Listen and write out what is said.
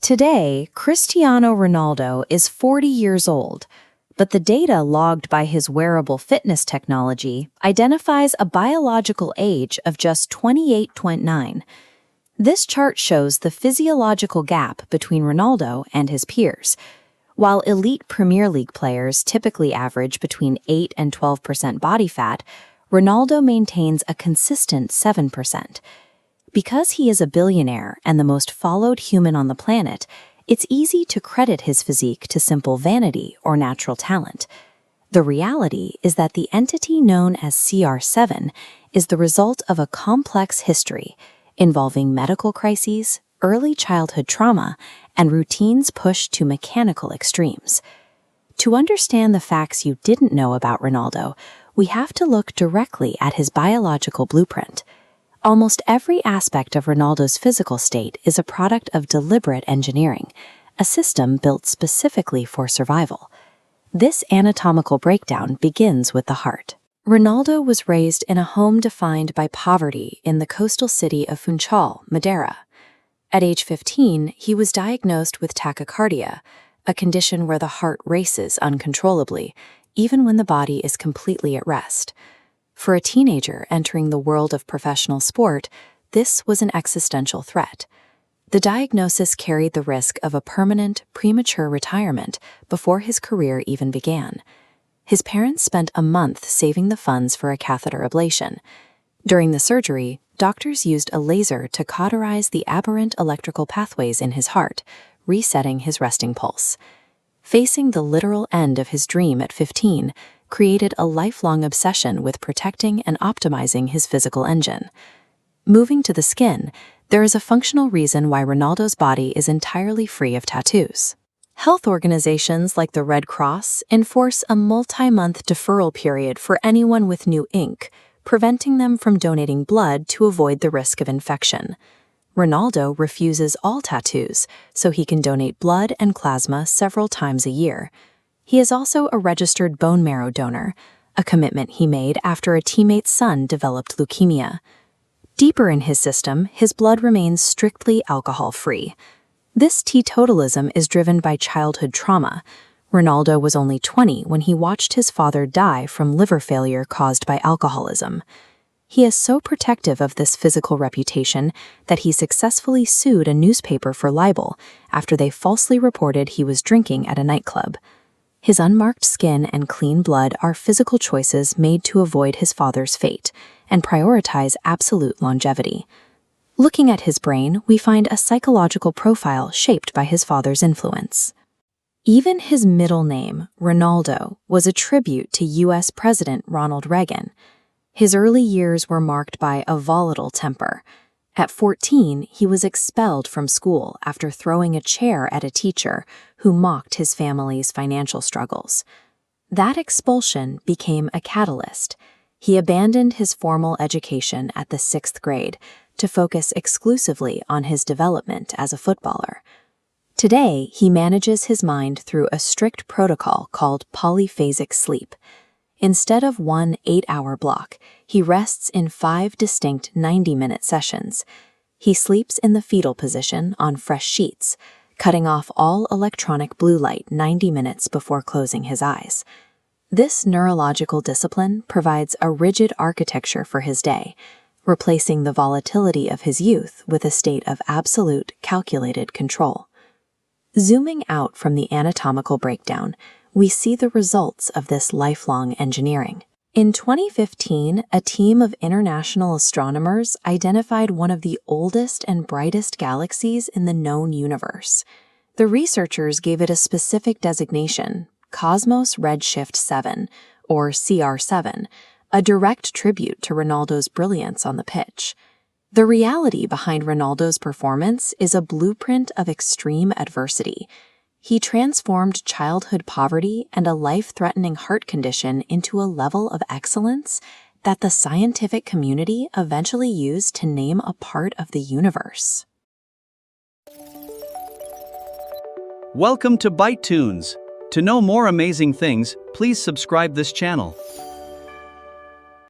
Today, Cristiano Ronaldo is 40 years old, but the data logged by his wearable fitness technology identifies a biological age of just 28.9. This chart shows the physiological gap between Ronaldo and his peers. While elite Premier League players typically average between 8 and 12% body fat, Ronaldo maintains a consistent 7%. Because he is a billionaire and the most followed human on the planet, it's easy to credit his physique to simple vanity or natural talent. The reality is that the entity known as CR7 is the result of a complex history involving medical crises, early childhood trauma, and routines pushed to mechanical extremes. To understand the facts you didn't know about Ronaldo, we have to look directly at his biological blueprint. Almost every aspect of Ronaldo's physical state is a product of deliberate engineering, a system built specifically for survival. This anatomical breakdown begins with the heart. Ronaldo was raised in a home defined by poverty in the coastal city of Funchal, Madeira. At age 15, he was diagnosed with tachycardia, a condition where the heart races uncontrollably, even when the body is completely at rest. For a teenager entering the world of professional sport, this was an existential threat. The diagnosis carried the risk of a permanent, premature retirement before his career even began. His parents spent a month saving the funds for a catheter ablation. During the surgery, doctors used a laser to cauterize the aberrant electrical pathways in his heart, resetting his resting pulse. Facing the literal end of his dream at 15, created a lifelong obsession with protecting and optimizing his physical engine. Moving to the skin, there is a functional reason why Ronaldo's body is entirely free of tattoos. Health organizations like the Red Cross enforce a multi-month deferral period for anyone with new ink, preventing them from donating blood to avoid the risk of infection. Ronaldo refuses all tattoos, so he can donate blood and plasma several times a year. He is also a registered bone marrow donor, a commitment he made after a teammate's son developed leukemia. Deeper in his system, his blood remains strictly alcohol-free. This teetotalism is driven by childhood trauma. Ronaldo was only 20 when he watched his father die from liver failure caused by alcoholism. He is so protective of this physical reputation that he successfully sued a newspaper for libel after they falsely reported he was drinking at a nightclub. His unmarked skin and clean blood are physical choices made to avoid his father's fate and prioritize absolute longevity. Looking at his brain, we find a psychological profile shaped by his father's influence. Even his middle name, Ronaldo, was a tribute to U.S. President Ronald Reagan. His early years were marked by a volatile temper. At 14, he was expelled from school after throwing a chair at a teacher who mocked his family's financial struggles. That expulsion became a catalyst. He abandoned his formal education at the 6th grade to focus exclusively on his development as a footballer. Today, he manages his mind through a strict protocol called polyphasic sleep. Instead of one 8-hour block, he rests in 5 distinct 90-minute sessions. He sleeps in the fetal position on fresh sheets, cutting off all electronic blue light 90 minutes before closing his eyes. This neurological discipline provides a rigid architecture for his day, replacing the volatility of his youth with a state of absolute, calculated control. Zooming out from the anatomical breakdown, we see the results of this lifelong engineering. In 2015, a team of international astronomers identified one of the oldest and brightest galaxies in the known universe. The researchers gave it a specific designation, Cosmos Redshift 7, or CR7, a direct tribute to Ronaldo's brilliance on the pitch. The reality behind Ronaldo's performance is a blueprint of extreme adversity. He transformed childhood poverty and a life-threatening heart condition into a level of excellence that the scientific community eventually used to name a part of the universe. Welcome to Byte Tunes. To know more amazing things, please subscribe this channel.